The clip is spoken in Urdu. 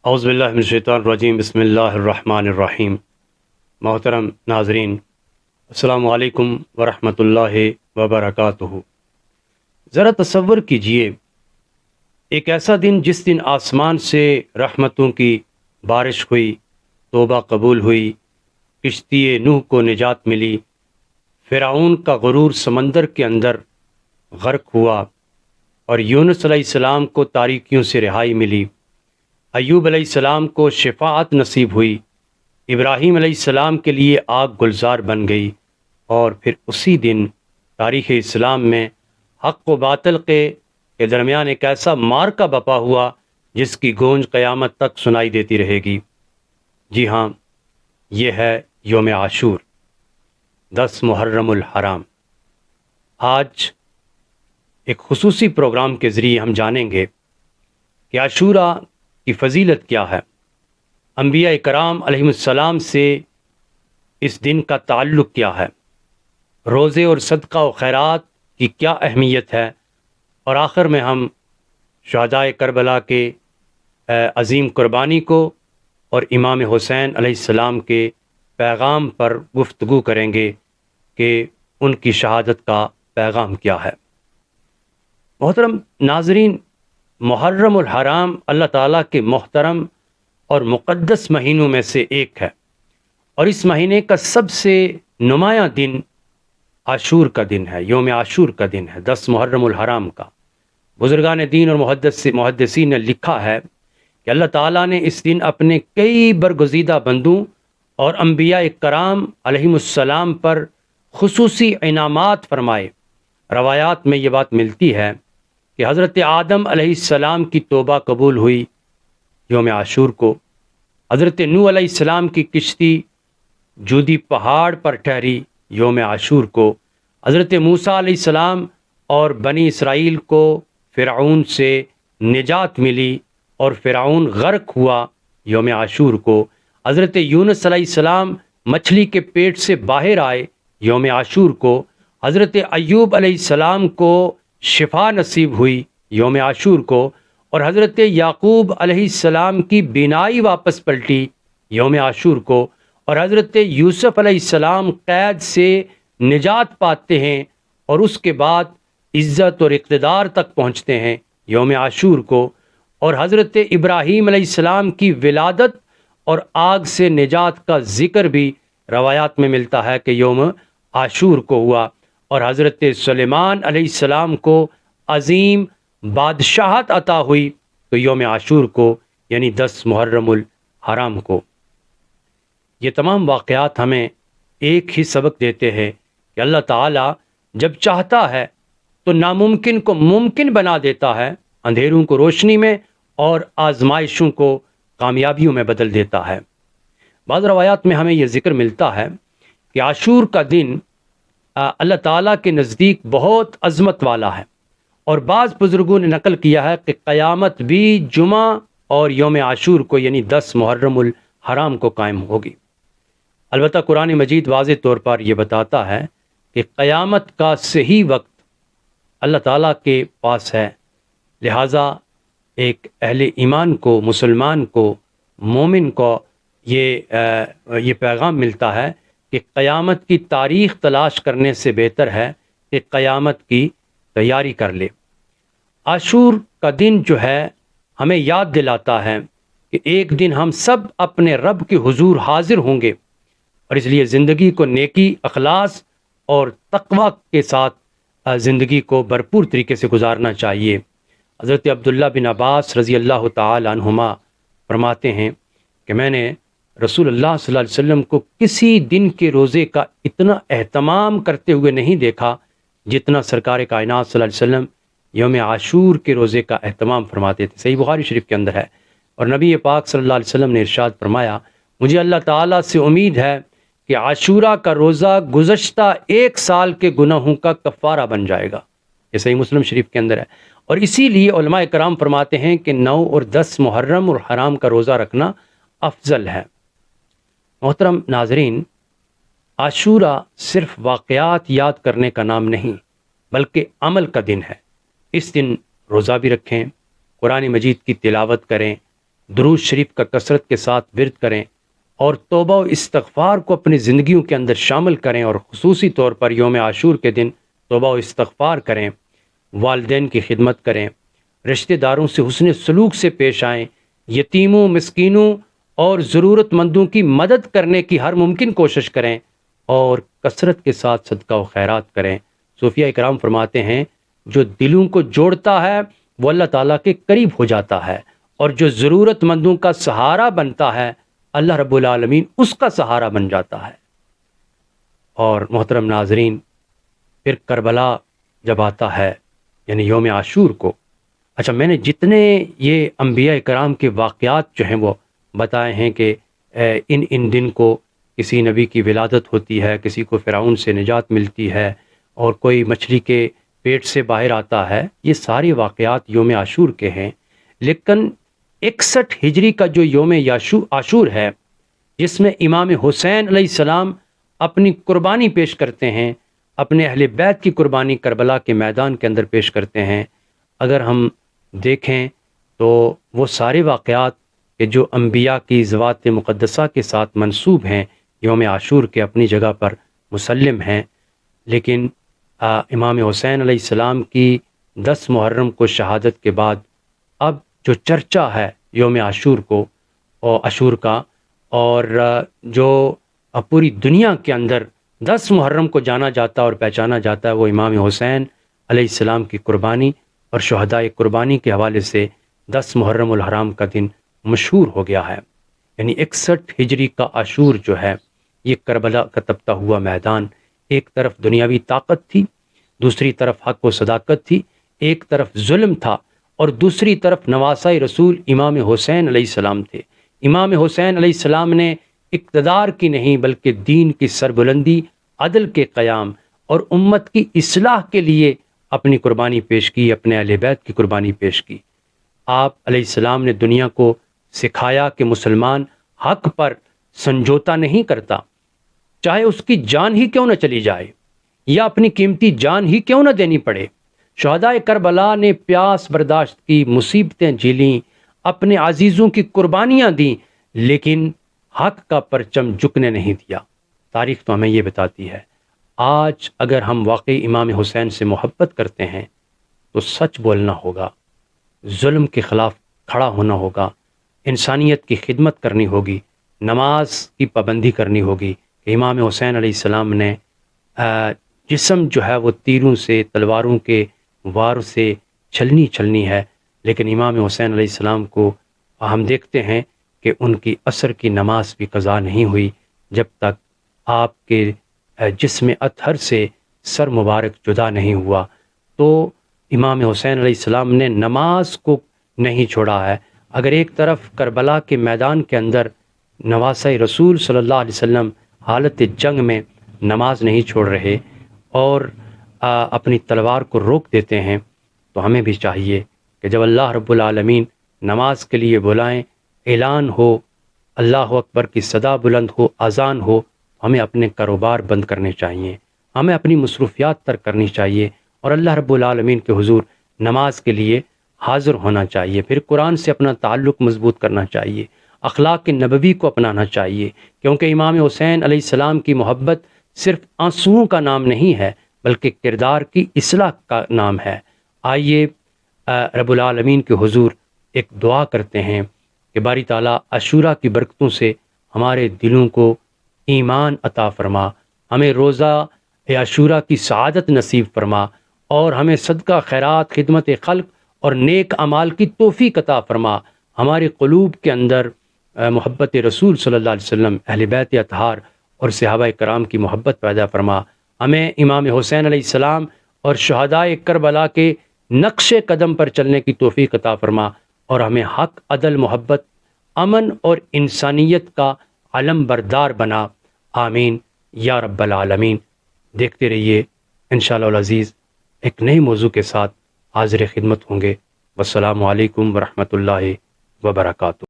اعوذ باللہ من الشیطان الرجیم، بسم اللہ الرحمن الرحیم۔ محترم ناظرین، السلام علیکم ورحمۃ اللہ وبرکاتہ۔ ذرا تصور کیجئے ایک ایسا دن جس دن آسمان سے رحمتوں کی بارش ہوئی، توبہ قبول ہوئی، کشتی نوح کو نجات ملی، فرعون کا غرور سمندر کے اندر غرق ہوا اور یونس علیہ السلام کو تاریکیوں سے رہائی ملی، ایوب علیہ السلام کو شفاعت نصیب ہوئی، ابراہیم علیہ السلام کے لیے آگ گلزار بن گئی، اور پھر اسی دن تاریخ اسلام میں حق و باطل کے درمیان ایک ایسا معرکہ بپا ہوا جس کی گونج قیامت تک سنائی دیتی رہے گی۔ جی ہاں، یہ ہے یوم عاشور، 10 محرم الحرام۔ آج ایک خصوصی پروگرام کے ذریعے ہم جانیں گے کہ عاشورہ کی فضیلت کیا ہے، انبیاء کرام علیہ السلام سے اس دن کا تعلق کیا ہے، روزے اور صدقہ و خیرات کی کیا اہمیت ہے، اور آخر میں ہم شہدائے کربلا کے عظیم قربانی کو اور امام حسین علیہ السلام کے پیغام پر گفتگو کریں گے کہ ان کی شہادت کا پیغام کیا ہے۔ محترم ناظرین، محرم الحرام اللہ تعالیٰ کے محترم اور مقدس مہینوں میں سے ایک ہے، اور اس مہینے کا سب سے نمایاں دن عاشور کا دن ہے، یوم عاشور کا دن ہے، 10 محرم الحرام کا۔ بزرگان دین اور محدثین نے لکھا ہے کہ اللہ تعالیٰ نے اس دن اپنے کئی برگزیدہ بندوں اور انبیاء کرام علیہم السلام پر خصوصی انعامات فرمائے۔ روایات میں یہ بات ملتی ہے کہ حضرت آدم علیہ السلام کی توبہ قبول ہوئی یوم عاشور کو، حضرت نوح علیہ السلام کی کشتی جودی پہاڑ پر ٹھہری یوم عاشور کو، حضرت موسیٰ علیہ السلام اور بنی اسرائیل کو فرعون سے نجات ملی اور فرعون غرق ہوا یوم عاشور کو، حضرت یونس علیہ السلام مچھلی کے پیٹ سے باہر آئے یوم عاشور کو، حضرت ایوب علیہ السلام کو شفا نصیب ہوئی یوم عاشور کو، اور حضرت یعقوب علیہ السلام کی بینائی واپس پلٹی یوم عاشور کو، اور حضرت یوسف علیہ السلام قید سے نجات پاتے ہیں اور اس کے بعد عزت اور اقتدار تک پہنچتے ہیں یوم عاشور کو، اور حضرت ابراہیم علیہ السلام کی ولادت اور آگ سے نجات کا ذکر بھی روایات میں ملتا ہے کہ یوم عاشور کو ہوا، اور حضرت سلیمان علیہ السلام کو عظیم بادشاہت عطا ہوئی تو یوم عاشور کو، یعنی 10 محرم الحرام کو۔ یہ تمام واقعات ہمیں ایک ہی سبق دیتے ہیں کہ اللہ تعالیٰ جب چاہتا ہے تو ناممکن کو ممکن بنا دیتا ہے، اندھیروں کو روشنی میں اور آزمائشوں کو کامیابیوں میں بدل دیتا ہے۔ بعض روایات میں ہمیں یہ ذکر ملتا ہے کہ عاشور کا دن اللہ تعالیٰ کے نزدیک بہت عظمت والا ہے، اور بعض بزرگوں نے نقل کیا ہے کہ قیامت بھی جمعہ اور یوم عاشور کو، یعنی 10 محرم الحرام کو قائم ہوگی۔ البتہ قرآن مجید واضح طور پر یہ بتاتا ہے کہ قیامت کا صحیح وقت اللہ تعالیٰ کے پاس ہے، لہٰذا ایک اہل ایمان کو، مسلمان کو، مومن کو یہ پیغام ملتا ہے کہ قیامت کی تاریخ تلاش کرنے سے بہتر ہے کہ قیامت کی تیاری کر لے۔ عاشور کا دن جو ہے ہمیں یاد دلاتا ہے کہ ایک دن ہم سب اپنے رب کے حضور حاضر ہوں گے، اور اس لیے زندگی کو نیکی، اخلاص اور تقوی کے ساتھ زندگی کو بھرپور طریقے سے گزارنا چاہیے۔ حضرت عبداللہ بن عباس رضی اللہ تعالی عنہما فرماتے ہیں کہ میں نے رسول اللہ صلی اللہ علیہ وسلم کو کسی دن کے روزے کا اتنا اہتمام کرتے ہوئے نہیں دیکھا جتنا سرکار کائنات صلی اللہ علیہ وسلم یوم عاشور کے روزے کا اہتمام فرماتے تھے۔ صحیح بخاری شریف کے اندر ہے، اور نبی پاک صلی اللہ علیہ وسلم نے ارشاد فرمایا، مجھے اللہ تعالیٰ سے امید ہے کہ عاشورہ کا روزہ گزشتہ 1 سال کے گناہوں کا کفارہ بن جائے گا۔ یہ صحیح مسلم شریف کے اندر ہے، اور اسی لیے علماء کرام فرماتے ہیں کہ 9 اور 10 محرم اور حرام کا روزہ رکھنا افضل ہے۔ محترم ناظرین، عاشورہ صرف واقعات یاد کرنے کا نام نہیں بلکہ عمل کا دن ہے۔ اس دن روزہ بھی رکھیں، قرآن مجید کی تلاوت کریں، درود شریف کا کثرت کے ساتھ ورد کریں اور توبہ و استغفار کو اپنی زندگیوں کے اندر شامل کریں، اور خصوصی طور پر یوم عاشور کے دن توبہ و استغفار کریں، والدین کی خدمت کریں، رشتہ داروں سے حسن سلوک سے پیش آئیں، یتیموں، مسکینوں اور ضرورت مندوں کی مدد کرنے کی ہر ممکن کوشش کریں، اور کثرت کے ساتھ صدقہ و خیرات کریں۔ صوفیہ اکرام فرماتے ہیں جو دلوں کو جوڑتا ہے وہ اللہ تعالیٰ کے قریب ہو جاتا ہے، اور جو ضرورت مندوں کا سہارا بنتا ہے اللہ رب العالمین اس کا سہارا بن جاتا ہے۔ اور محترم ناظرین، پھر کربلا جب آتا ہے یعنی یوم عاشور کو، اچھا میں نے جتنے یہ انبیاء کرام کے واقعات جو ہیں وہ بتائے ہیں کہ ان دن کو کسی نبی کی ولادت ہوتی ہے، کسی کو فرعون سے نجات ملتی ہے، اور کوئی مچھلی کے پیٹ سے باہر آتا ہے، یہ سارے واقعات یوم عاشور کے ہیں۔ لیکن 61 ہجری کا جو یوم عاشور ہے، جس میں امام حسین علیہ السلام اپنی قربانی پیش کرتے ہیں، اپنے اہل بیت کی قربانی کربلا کے میدان کے اندر پیش کرتے ہیں، اگر ہم دیکھیں تو وہ سارے واقعات کہ جو انبیاء کی ذوات مقدسہ کے ساتھ منسوب ہیں یوم عاشور کے اپنی جگہ پر مسلم ہیں، لیکن امام حسین علیہ السلام کی 10 محرم کو شہادت کے بعد اب جو چرچا ہے یوم عاشور کو اور عاشور کا، اور جو پوری دنیا کے اندر 10 محرم کو جانا جاتا اور پہچانا جاتا ہے، وہ امام حسین علیہ السلام کی قربانی اور شہدائے قربانی کے حوالے سے 10 محرم الحرام کا دن مشہور ہو گیا ہے۔ یعنی 61 ہجری کا عاشور جو ہے یہ کربلا کا تپتا ہوا میدان، ایک طرف دنیاوی طاقت تھی، دوسری طرف حق و صداقت تھی، ایک طرف ظلم تھا اور دوسری طرف نواسہ رسول امام حسین علیہ السلام تھے۔ امام حسین علیہ السلام نے اقتدار کی نہیں بلکہ دین کی سربلندی، عدل کے قیام اور امت کی اصلاح کے لیے اپنی قربانی پیش کی، اپنے اہل بیت کی قربانی پیش کی۔ آپ علیہ السلام نے دنیا کو سکھایا کہ مسلمان حق پر سمجھوتا نہیں کرتا، چاہے اس کی جان ہی کیوں نہ چلی جائے یا اپنی قیمتی جان ہی کیوں نہ دینی پڑے۔ شہدائے کربلا نے پیاس برداشت کی، مصیبتیں جھیلیں، اپنے عزیزوں کی قربانیاں دیں، لیکن حق کا پرچم جھکنے نہیں دیا۔ تاریخ تو ہمیں یہ بتاتی ہے۔ آج اگر ہم واقعی امام حسین سے محبت کرتے ہیں تو سچ بولنا ہوگا، ظلم کے خلاف کھڑا ہونا ہوگا، انسانیت کی خدمت کرنی ہوگی، نماز کی پابندی کرنی ہوگی کہ امام حسین علیہ السلام نے جسم جو ہے وہ تیروں سے، تلواروں کے وار سے چھلنی ہے، لیکن امام حسین علیہ السلام کو ہم دیکھتے ہیں کہ ان کی عصر کی نماز بھی قضا نہیں ہوئی جب تک آپ کے جسم اطہر سے سر مبارک جدا نہیں ہوا۔ تو امام حسین علیہ السلام نے نماز کو نہیں چھوڑا ہے۔ اگر ایک طرف کربلا کے میدان کے اندر نواسہ رسول صلی اللہ علیہ وسلم حالت جنگ میں نماز نہیں چھوڑ رہے اور اپنی تلوار کو روک دیتے ہیں، تو ہمیں بھی چاہیے کہ جب اللہ رب العالمین نماز کے لیے بلائیں، اعلان ہو، اللہ اکبر کی صدا بلند ہو، اذان ہو، ہمیں اپنے کاروبار بند کرنے چاہیے، ہمیں اپنی مصروفیات ترک کرنی چاہیے اور اللہ رب العالمین کے حضور نماز کے لیے حاضر ہونا چاہیے۔ پھر قرآن سے اپنا تعلق مضبوط کرنا چاہیے، اخلاق نبوی کو اپنانا چاہیے، کیونکہ امام حسین علیہ السلام کی محبت صرف آنسوؤں کا نام نہیں ہے بلکہ کردار کی اصلاح کا نام ہے۔ آئیے رب العالمین کے حضور ایک دعا کرتے ہیں کہ باری تعالیٰ عاشورہ کی برکتوں سے ہمارے دلوں کو ایمان عطا فرما، ہمیں روزہ عاشورہ کی سعادت نصیب فرما، اور ہمیں صدقہ خیرات، خدمت خلق اور نیک اعمال کی توفیق عطا فرما۔ ہمارے قلوب کے اندر محبت رسول صلی اللہ علیہ وسلم، اہل بیت اطہار اور صحابہ کرام کی محبت پیدا فرما۔ ہمیں امام حسین علیہ السلام اور شہدائے کربلا کے نقش قدم پر چلنے کی توفیق عطا فرما، اور ہمیں حق، عدل، محبت، امن اور انسانیت کا علم بردار بنا۔ آمین یا رب العالمین۔ دیکھتے رہیے انشاءاللہ العزیز ایک نئے موضوع کے ساتھ حاضر خدمت ہوں گے۔ والسلام علیکم ورحمۃ اللہ وبرکاتہ۔